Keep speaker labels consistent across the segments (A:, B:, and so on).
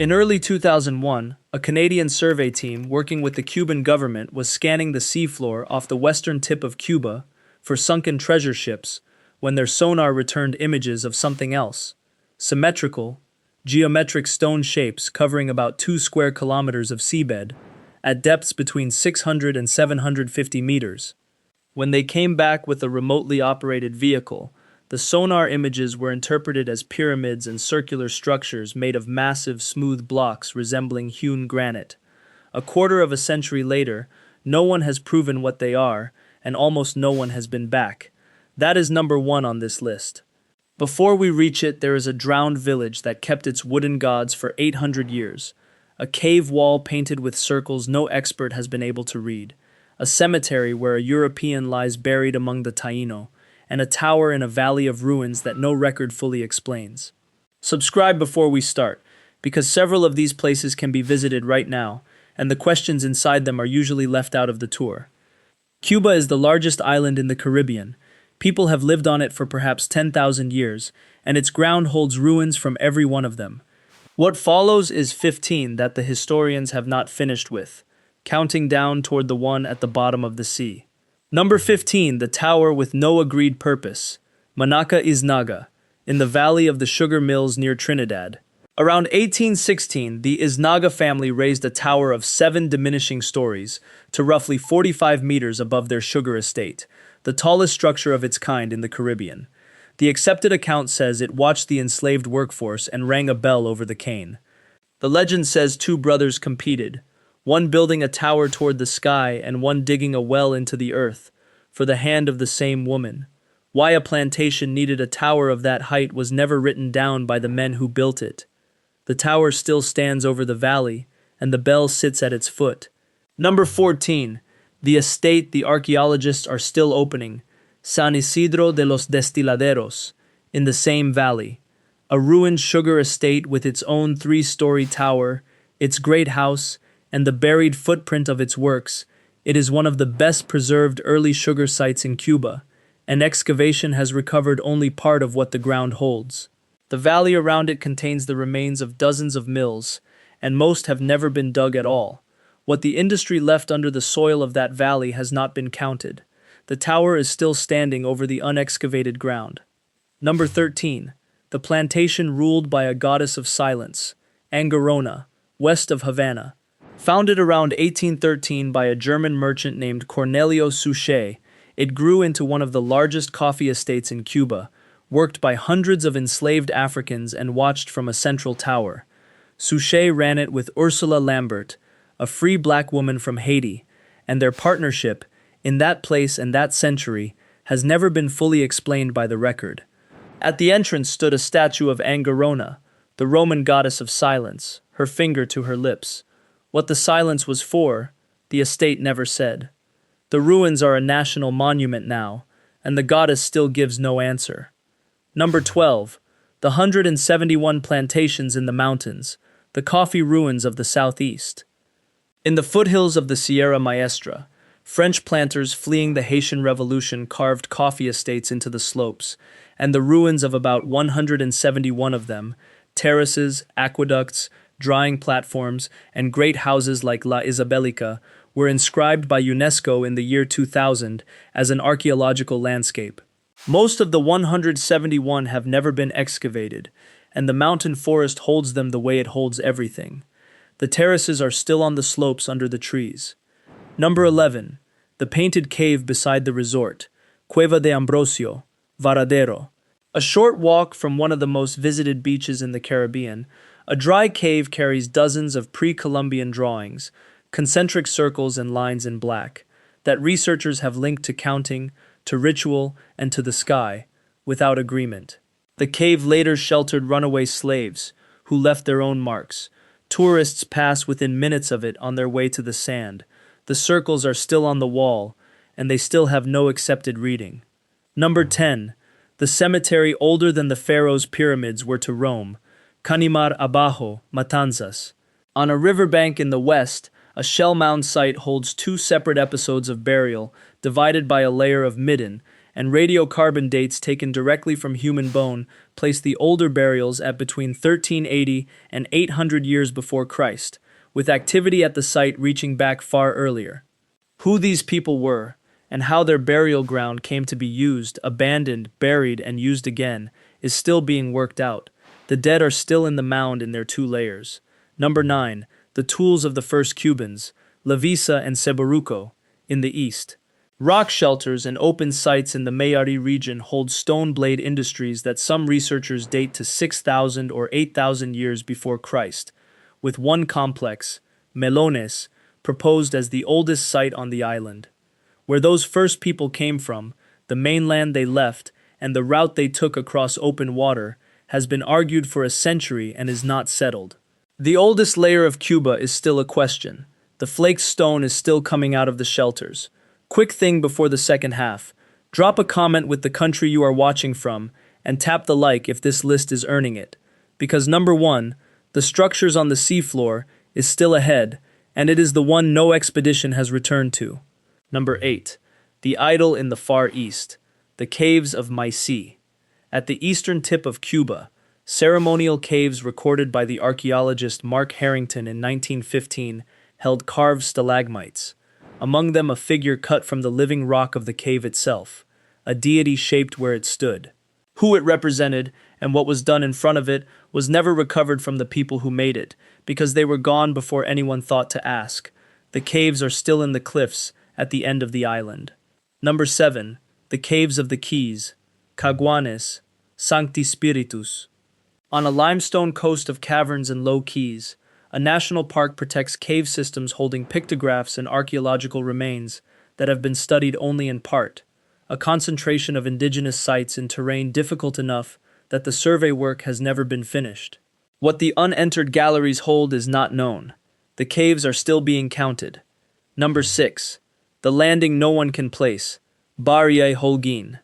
A: In early 2001, a Canadian survey team working with the Cuban government was scanning the seafloor off the western tip of Cuba for sunken treasure ships when their sonar returned images of something else. Symmetrical, geometric stone shapes covering about 2 square kilometers of seabed, at depths between 600 and 750 meters. When they came back with a remotely operated vehicle, the sonar images were interpreted as pyramids and circular structures made of massive, smooth blocks resembling hewn granite. A quarter of a century later, no one has proven what they are, and almost no one has been back. That is number 1 on this list. Before we reach it, there is a drowned village that kept its wooden gods for 800 years. A cave wall painted with circles no expert has been able to read. A cemetery where a European lies buried among the Taino, and a tower in a valley of ruins that no record fully explains. Subscribe before we start, because several of these places can be visited right now, and the questions inside them are usually left out of the tour. Cuba is the largest island in the Caribbean. People have lived on it for perhaps 10,000 years, and its ground holds ruins from every one of them. What follows is 15 that the historians have not finished with, counting down toward the one at the bottom of the sea. Number 15, the tower with no agreed purpose, Manaka Iznaga, in the valley of the sugar mills near Trinidad. Around 1816, the Iznaga family raised a tower of 7 diminishing stories to roughly 45 meters above their sugar estate, the tallest structure of its kind in the Caribbean. The accepted account says it watched the enslaved workforce and rang a bell over the cane. The legend says 2 brothers competed, one building a tower toward the sky and one digging a well into the earth, for the hand of the same woman. Why a plantation needed a tower of that height was never written down by the men who built it. The tower still stands over the valley, and the bell sits at its foot. Number 14. The estate the archaeologists are still opening, San Isidro de los Destiladeros, in the same valley. A ruined sugar estate with its own 3-story tower, its great house, and the buried footprint of its works, it is one of the best preserved early sugar sites in Cuba. An excavation has recovered only part of what the ground holds. The valley around it contains the remains of dozens of mills, and most have never been dug at all. What the industry left under the soil of that valley has not been counted. The tower is still standing over the unexcavated ground. Number 13. The plantation ruled by a goddess of silence, Angarona, west of Havana. Founded around 1813 by a German merchant named Cornelio Suchet, it grew into one of the largest coffee estates in Cuba, worked by hundreds of enslaved Africans and watched from a central tower. Suchet ran it with Ursula Lambert, a free black woman from Haiti, and their partnership, in that place and that century, has never been fully explained by the record. At the entrance stood a statue of Angarona, the Roman goddess of silence, her finger to her lips. What the silence was for, the estate never said. The ruins are a national monument now, and the goddess still gives no answer. Number 12. The 171 plantations in the mountains, the coffee ruins of the southeast. In the foothills of the Sierra Maestra, French planters fleeing the Haitian Revolution carved coffee estates into the slopes, and the ruins of about 171 of them, terraces, aqueducts, drying platforms, and great houses like La Isabelica, were inscribed by UNESCO in the year 2000 as an archaeological landscape. Most of the 171 have never been excavated, and the mountain forest holds them the way it holds everything. The terraces are still on the slopes under the trees. Number 11. The painted cave beside the resort, Cueva de Ambrosio, Varadero. A short walk from one of the most visited beaches in the Caribbean, a dry cave carries dozens of pre-Columbian drawings, concentric circles and lines in black, that researchers have linked to counting, to ritual, and to the sky, without agreement. The cave later sheltered runaway slaves, who left their own marks. Tourists pass within minutes of it on their way to the sand. The circles are still on the wall, and they still have no accepted reading. Number 10. The cemetery older than the pharaoh's pyramids were to Rome, Canimar Abajo, Matanzas. On a riverbank in the west, a shell mound site holds 2 separate episodes of burial, divided by a layer of midden, and radiocarbon dates taken directly from human bone place the older burials at between 1380 and 800 years before Christ, with activity at the site reaching back far earlier. Who these people were, and how their burial ground came to be used, abandoned, buried, and used again, is still being worked out. The dead are still in the mound in their two layers. Number 9. The tools of the first Cubans, La Visa and Ceburuco, in the east. Rock shelters and open sites in the Mayari region hold stone blade industries that some researchers date to 6,000 or 8,000 years before Christ, with one complex, Melones, proposed as the oldest site on the island. Where those first people came from, the mainland they left, and the route they took across open water, has been argued for a century and is not settled. The oldest layer of Cuba is still a question. The flaked stone is still coming out of the shelters. Quick thing before the second half. Drop a comment with the country you are watching from, and tap the like if this list is earning it. Because number 1, the structures on the seafloor, is still ahead, and it is the one no expedition has returned to. Number 8. The idol in the far east. The caves of Maisi. At the eastern tip of Cuba, ceremonial caves recorded by the archaeologist Mark Harrington in 1915 held carved stalagmites, among them a figure cut from the living rock of the cave itself, a deity shaped where it stood. Who it represented and what was done in front of it was never recovered from the people who made it, because they were gone before anyone thought to ask. The caves are still in the cliffs at the end of the island. Number 7. The Caves of the Keys, Caguanes, Sancti Spiritus. On a limestone coast of caverns and low keys, a national park protects cave systems holding pictographs and archaeological remains that have been studied only in part, a concentration of indigenous sites in terrain difficult enough that the survey work has never been finished. What the unentered galleries hold is not known. The caves are still being counted. Number 6. The landing no one can place, Barrié Holguín.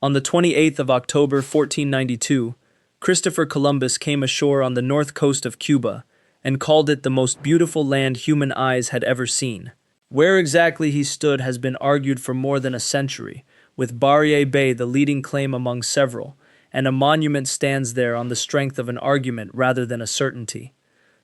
A: On the 28th of October 1492, Christopher Columbus came ashore on the north coast of Cuba and called it the most beautiful land human eyes had ever seen. Where exactly he stood has been argued for more than a century, with Barrié Bay the leading claim among several, and a monument stands there on the strength of an argument rather than a certainty.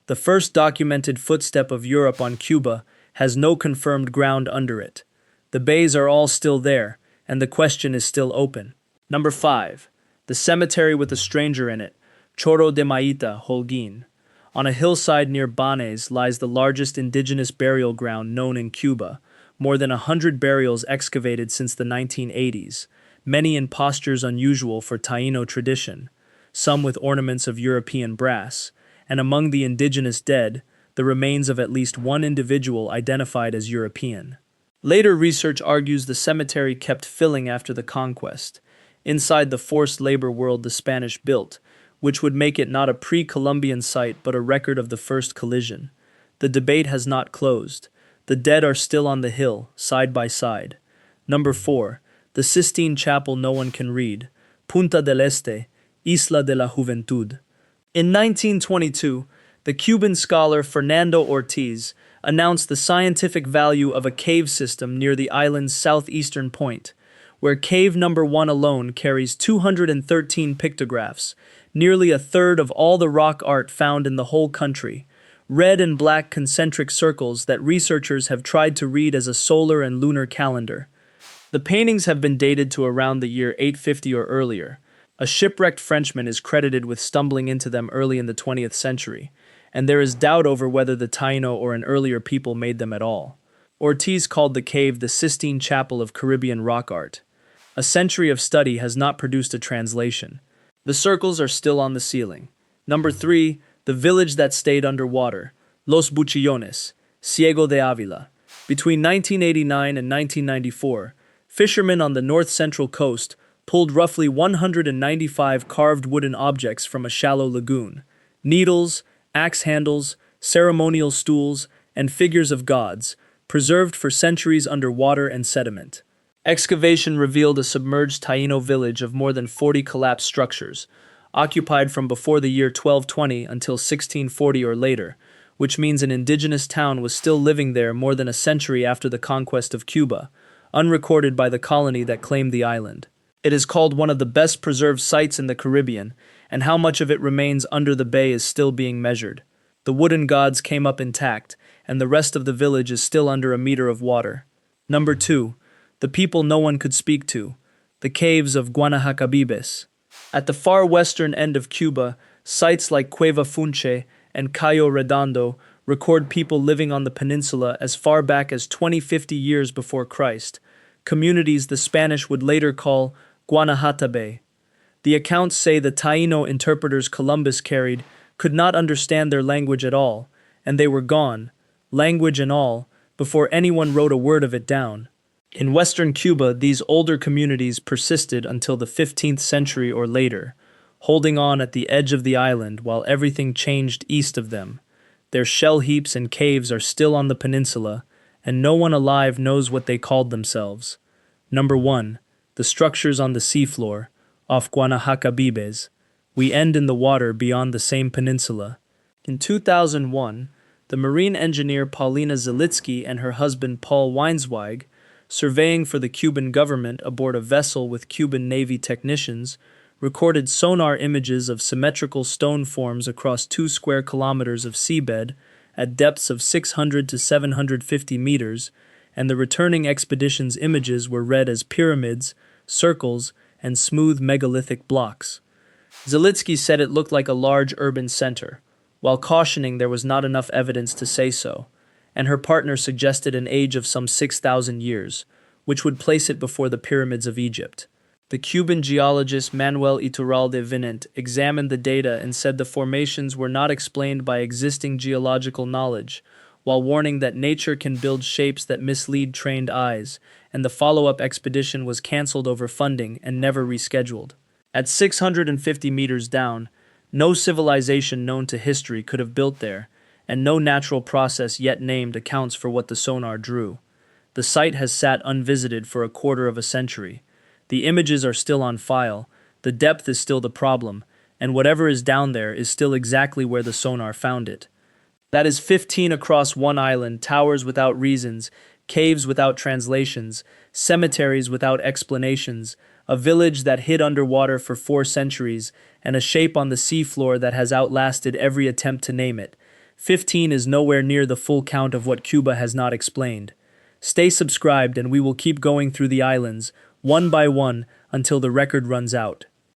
A: The first documented footstep of Europe on Cuba has no confirmed ground under it. The bays are all still there, and the question is still open. Number 5. The cemetery with a stranger in it, Chorro de Maita, Holguín. On a hillside near Banes lies the largest indigenous burial ground known in Cuba, more than 100 burials excavated since the 1980s, many in postures unusual for Taíno tradition, some with ornaments of European brass, and among the indigenous dead, the remains of at least one individual identified as European. Later research argues the cemetery kept filling after the conquest, inside the forced labor world the Spanish built, which would make it not a pre-Columbian site but a record of the first collision. The debate has not closed. The dead are still on the hill, side by side. Number 4. The Sistine Chapel no one can read, Punta del Este, Isla de la Juventud. In 1922, the Cuban scholar Fernando Ortiz announced the scientific value of a cave system near the island's southeastern point, where cave number 1 alone carries 213 pictographs, nearly a third of all the rock art found in the whole country, red and black concentric circles that researchers have tried to read as a solar and lunar calendar. The paintings have been dated to around the year 850 or earlier. A shipwrecked Frenchman is credited with stumbling into them early in the 20th century, and there is doubt over whether the Taíno or an earlier people made them at all. Ortiz called the cave the Sistine Chapel of Caribbean rock art. A century of study has not produced a translation. The circles are still on the ceiling. Number 3. The village that stayed underwater, Los Buchillones, Ciego de Ávila. Between 1989 and 1994, fishermen on the north-central coast pulled roughly 195 carved wooden objects from a shallow lagoon. Needles, axe handles, ceremonial stools, and figures of gods, preserved for centuries under water and sediment. Excavation revealed a submerged Taíno village of more than 40 collapsed structures, occupied from before the year 1220 until 1640 or later, which means an indigenous town was still living there more than a century after the conquest of Cuba, unrecorded by the colony that claimed the island. It is called one of the best preserved sites in the Caribbean, and how much of it remains under the bay is still being measured. The wooden gods came up intact, and the rest of the village is still under a meter of water. Number 2. The people no one could speak to. The caves of Guanahacabibes. At the far western end of Cuba, sites like Cueva Funche and Cayo Redondo record people living on the peninsula as far back as 20-50 years before Christ, communities the Spanish would later call Guanahatabe. The accounts say the Taino interpreters Columbus carried could not understand their language at all, and they were gone, language and all, before anyone wrote a word of it down. In western Cuba, these older communities persisted until the 15th century or later, holding on at the edge of the island while everything changed east of them. Their shell heaps and caves are still on the peninsula, and no one alive knows what they called themselves. Number 1. The structures on the seafloor, off Guanahacabibes. We end in the water beyond the same peninsula. In 2001, the marine engineer Paulina Zalitsky and her husband Paul Weinsweig, surveying for the Cuban government aboard a vessel with Cuban Navy technicians, recorded sonar images of symmetrical stone forms across 2 square kilometers of seabed at depths of 600 to 750 meters, and the returning expedition's images were read as pyramids, circles, and smooth megalithic blocks. Zalitsky said it looked like a large urban center, while cautioning there was not enough evidence to say so, and her partner suggested an age of some 6,000 years, which would place it before the pyramids of Egypt. The Cuban geologist Manuel Iturralde Vinent examined the data and said the formations were not explained by existing geological knowledge, while warning that nature can build shapes that mislead trained eyes, and the follow-up expedition was cancelled over funding and never rescheduled. At 650 meters down, no civilization known to history could have built there, and no natural process yet named accounts for what the sonar drew. The site has sat unvisited for a quarter of a century. The images are still on file, the depth is still the problem, and whatever is down there is still exactly where the sonar found it. That is 15 across one island, towers without reasons, caves without translations, cemeteries without explanations, a village that hid underwater for 4 centuries, and a shape on the seafloor that has outlasted every attempt to name it. 15 is nowhere near the full count of what Cuba has not explained. Stay subscribed and we will keep going through the islands, one by one, until the record runs out.